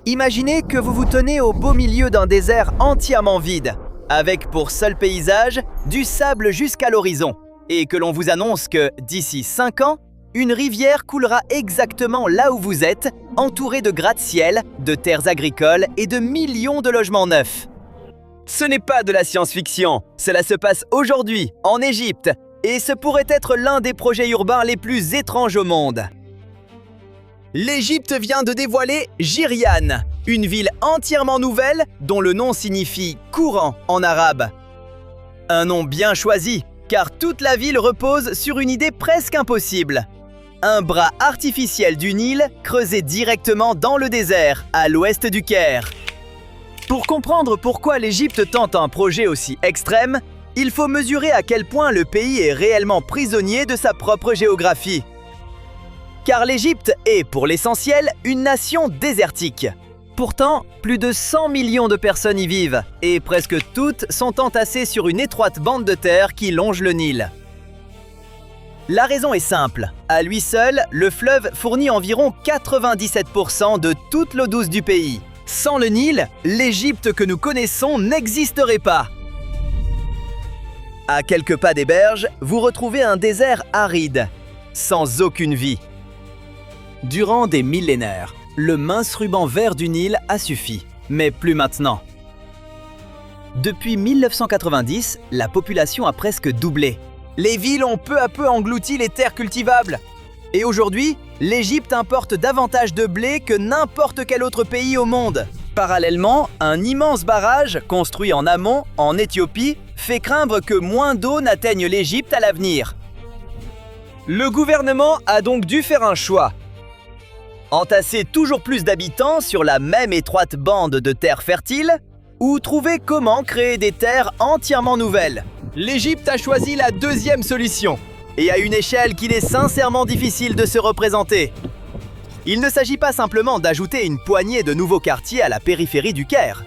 Imaginez que vous vous tenez au beau milieu d'un désert entièrement vide, avec pour seul paysage du sable jusqu'à l'horizon, et que l'on vous annonce que, d'ici 5 ans, une rivière coulera exactement là où vous êtes, entourée de gratte-ciel, de terres agricoles et de millions de logements neufs. Ce n'est pas de la science-fiction, cela se passe aujourd'hui, en Égypte, et ce pourrait être l'un des projets urbains les plus étranges au monde. L'Égypte vient de dévoiler Jirian, une ville entièrement nouvelle dont le nom signifie « courant » en arabe. Un nom bien choisi, car toute la ville repose sur une idée presque impossible. Un bras artificiel du Nil creusé directement dans le désert, à l'ouest du Caire. Pour comprendre pourquoi l'Égypte tente un projet aussi extrême, il faut mesurer à quel point le pays est réellement prisonnier de sa propre géographie. Car l'Égypte est, pour l'essentiel, une nation désertique. Pourtant, plus de 100 millions de personnes y vivent, et presque toutes sont entassées sur une étroite bande de terre qui longe le Nil. La raison est simple. À lui seul, le fleuve fournit environ 97% de toute l'eau douce du pays. Sans le Nil, l'Égypte que nous connaissons n'existerait pas. À quelques pas des berges, vous retrouvez un désert aride, sans aucune vie. Durant des millénaires, le mince ruban vert du Nil a suffi, mais plus maintenant. Depuis 1990, la population a presque doublé. Les villes ont peu à peu englouti les terres cultivables. Et aujourd'hui, l'Égypte importe davantage de blé que n'importe quel autre pays au monde. Parallèlement, un immense barrage, construit en amont, en Éthiopie, fait craindre que moins d'eau n'atteigne l'Égypte à l'avenir. Le gouvernement a donc dû faire un choix. Entasser toujours plus d'habitants sur la même étroite bande de terres fertiles, ou trouver comment créer des terres entièrement nouvelles. L'Égypte a choisi la deuxième solution, et à une échelle qu'il est sincèrement difficile de se représenter. Il ne s'agit pas simplement d'ajouter une poignée de nouveaux quartiers à la périphérie du Caire.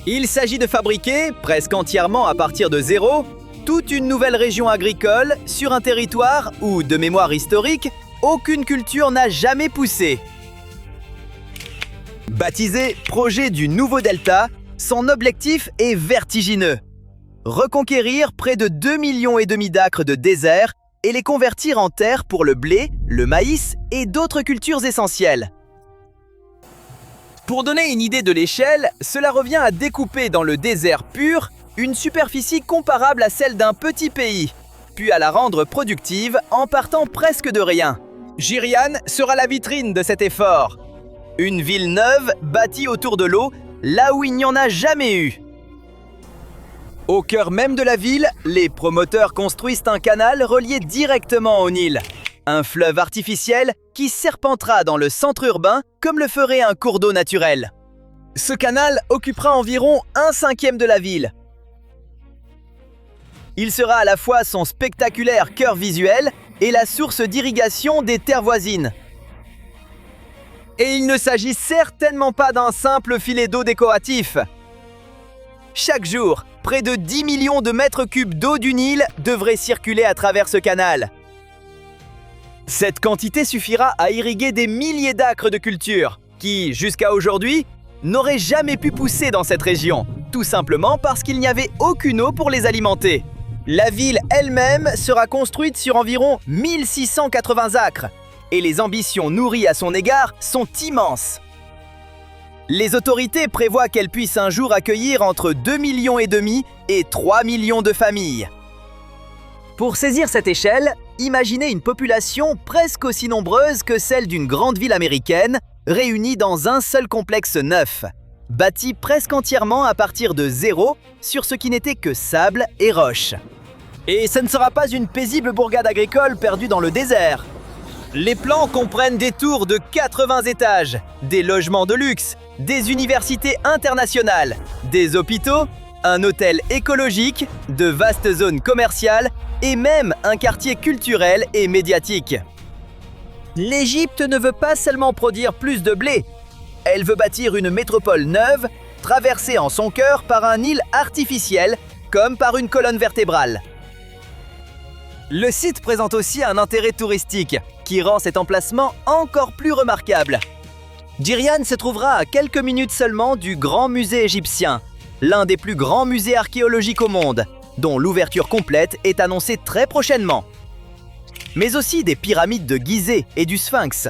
Il s'agit de fabriquer, presque entièrement à partir de zéro, toute une nouvelle région agricole sur un territoire où, de mémoire historique, aucune culture n'a jamais poussé. Baptisé « Projet du Nouveau Delta », son objectif est vertigineux. Reconquérir près de 2,5 millions d'acres de désert et les convertir en terres pour le blé, le maïs et d'autres cultures essentielles. Pour donner une idée de l'échelle, cela revient à découper dans le désert pur une superficie comparable à celle d'un petit pays, puis à la rendre productive en partant presque de rien. Jirian sera la vitrine de cet effort. Une ville neuve bâtie autour de l'eau, là où il n'y en a jamais eu. Au cœur même de la ville, les promoteurs construisent un canal relié directement au Nil. Un fleuve artificiel qui serpentera dans le centre urbain comme le ferait un cours d'eau naturel. Ce canal occupera environ 1/5 de la ville. Il sera à la fois son spectaculaire cœur visuel et la source d'irrigation des terres voisines. Et il ne s'agit certainement pas d'un simple filet d'eau décoratif. Chaque jour, près de 10 millions de mètres cubes d'eau du Nil devraient circuler à travers ce canal. Cette quantité suffira à irriguer des milliers d'acres de cultures qui, jusqu'à aujourd'hui, n'auraient jamais pu pousser dans cette région, tout simplement parce qu'il n'y avait aucune eau pour les alimenter. La ville elle-même sera construite sur environ 1680 acres, et les ambitions nourries à son égard sont immenses. Les autorités prévoient qu'elle puisse un jour accueillir entre 2,5 millions et 3 millions de familles. Pour saisir cette échelle, imaginez une population presque aussi nombreuse que celle d'une grande ville américaine, réunie dans un seul complexe neuf, bâti presque entièrement à partir de zéro sur ce qui n'était que sable et roches. Et ce ne sera pas une paisible bourgade agricole perdue dans le désert. Les plans comprennent des tours de 80 étages, des logements de luxe, des universités internationales, des hôpitaux, un hôtel écologique, de vastes zones commerciales et même un quartier culturel et médiatique. L'Égypte ne veut pas seulement produire plus de blé, elle veut bâtir une métropole neuve, traversée en son cœur par un Nil artificiel, comme par une colonne vertébrale. Le site présente aussi un intérêt touristique, qui rend cet emplacement encore plus remarquable. Jirian se trouvera à quelques minutes seulement du Grand Musée égyptien, l'un des plus grands musées archéologiques au monde, dont l'ouverture complète est annoncée très prochainement. Mais aussi des pyramides de Gizeh et du Sphinx.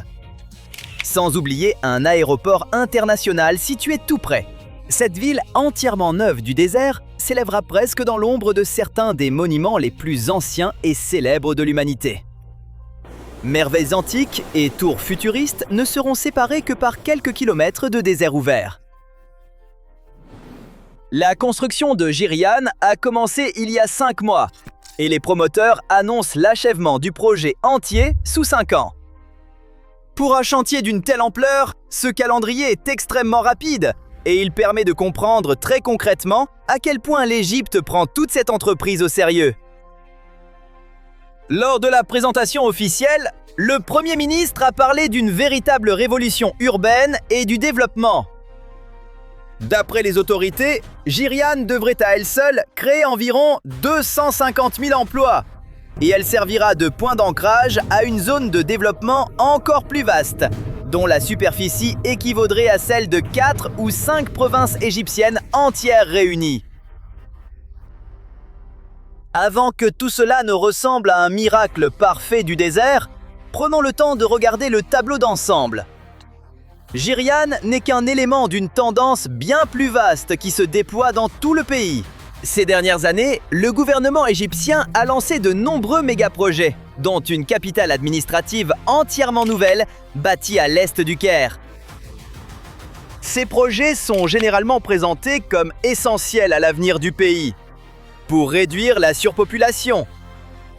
Sans oublier un aéroport international situé tout près. Cette ville entièrement neuve du désert s'élèvera presque dans l'ombre de certains des monuments les plus anciens et célèbres de l'humanité. Merveilles antiques et tours futuristes ne seront séparés que par quelques kilomètres de désert ouvert. La construction de Jirian a commencé il y a 5 mois et les promoteurs annoncent l'achèvement du projet entier sous 5 ans. Pour un chantier d'une telle ampleur, ce calendrier est extrêmement rapide et il permet de comprendre très concrètement à quel point l'Égypte prend toute cette entreprise au sérieux. Lors de la présentation officielle, le Premier ministre a parlé d'une véritable révolution urbaine et du développement. D'après les autorités, Jirian devrait à elle seule créer environ 250 000 emplois et elle servira de point d'ancrage à une zone de développement encore plus vaste, dont la superficie équivaudrait à celle de 4 ou 5 provinces égyptiennes entières réunies. Avant que tout cela ne ressemble à un miracle parfait du désert, prenons le temps de regarder le tableau d'ensemble. Jirian n'est qu'un élément d'une tendance bien plus vaste qui se déploie dans tout le pays. Ces dernières années, le gouvernement égyptien a lancé de nombreux méga-projets, dont une capitale administrative entièrement nouvelle, bâtie à l'est du Caire. Ces projets sont généralement présentés comme essentiels à l'avenir du pays, pour réduire la surpopulation,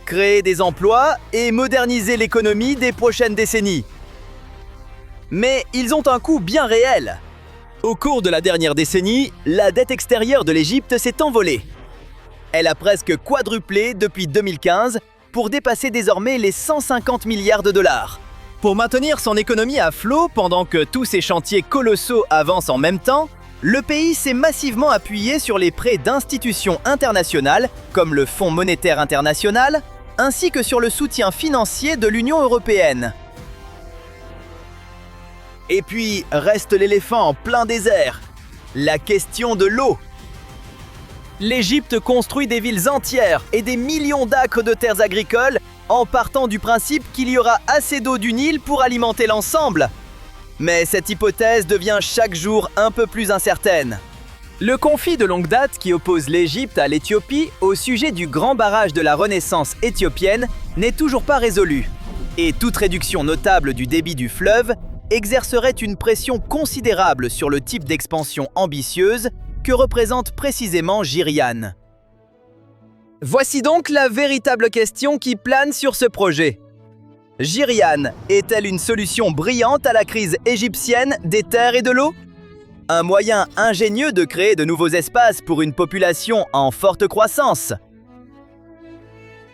créer des emplois et moderniser l'économie des prochaines décennies. Mais ils ont un coût bien réel. Au cours de la dernière décennie, la dette extérieure de l'Égypte s'est envolée. Elle a presque quadruplé depuis 2015 pour dépasser désormais les 150 milliards de dollars. Pour maintenir son économie à flot pendant que tous ces chantiers colossaux avancent en même temps, le pays s'est massivement appuyé sur les prêts d'institutions internationales comme le Fonds monétaire international, ainsi que sur le soutien financier de l'Union européenne. Et puis reste l'éléphant en plein désert, la question de l'eau. L'Égypte construit des villes entières et des millions d'acres de terres agricoles en partant du principe qu'il y aura assez d'eau du Nil pour alimenter l'ensemble. Mais cette hypothèse devient chaque jour un peu plus incertaine. Le conflit de longue date qui oppose l'Égypte à l'Éthiopie au sujet du grand barrage de la Renaissance éthiopienne n'est toujours pas résolu. Et toute réduction notable du débit du fleuve exercerait une pression considérable sur le type d'expansion ambitieuse que représente précisément Jirian. Voici donc la véritable question qui plane sur ce projet. Jirian est-elle une solution brillante à la crise égyptienne des terres et de l'eau? Un moyen ingénieux de créer de nouveaux espaces pour une population en forte croissance?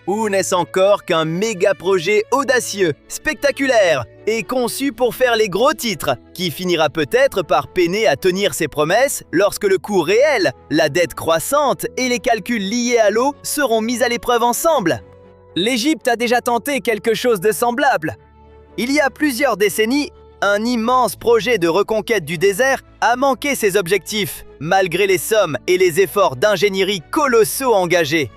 Ou n'est-ce encore qu'un méga-projet audacieux, spectaculaire et conçu pour faire les gros titres, qui finira peut-être par peiner à tenir ses promesses lorsque le coût réel, la dette croissante et les calculs liés à l'eau seront mis à l'épreuve ensemble? L'Égypte a déjà tenté quelque chose de semblable. Il y a plusieurs décennies, un immense projet de reconquête du désert a manqué ses objectifs, malgré les sommes et les efforts d'ingénierie colossaux engagés.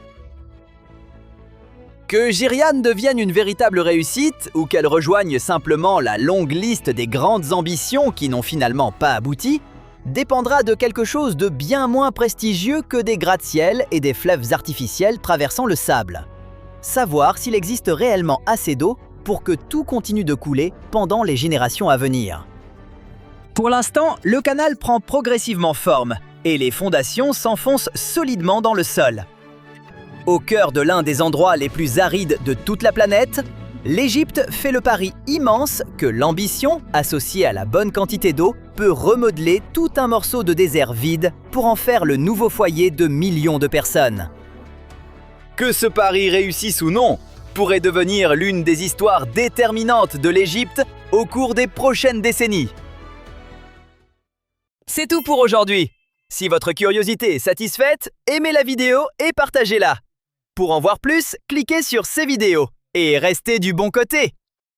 Que Jirian devienne une véritable réussite ou qu'elle rejoigne simplement la longue liste des grandes ambitions qui n'ont finalement pas abouti, dépendra de quelque chose de bien moins prestigieux que des gratte-ciel et des fleuves artificiels traversant le sable. Savoir s'il existe réellement assez d'eau pour que tout continue de couler pendant les générations à venir. Pour l'instant, le canal prend progressivement forme et les fondations s'enfoncent solidement dans le sol. Au cœur de l'un des endroits les plus arides de toute la planète, l'Égypte fait le pari immense que l'ambition, associée à la bonne quantité d'eau, peut remodeler tout un morceau de désert vide pour en faire le nouveau foyer de millions de personnes. Que ce pari réussisse ou non, pourrait devenir l'une des histoires déterminantes de l'Égypte au cours des prochaines décennies. C'est tout pour aujourd'hui. Si votre curiosité est satisfaite, aimez la vidéo et partagez-la. Pour en voir plus, cliquez sur ces vidéos et restez du bon côté.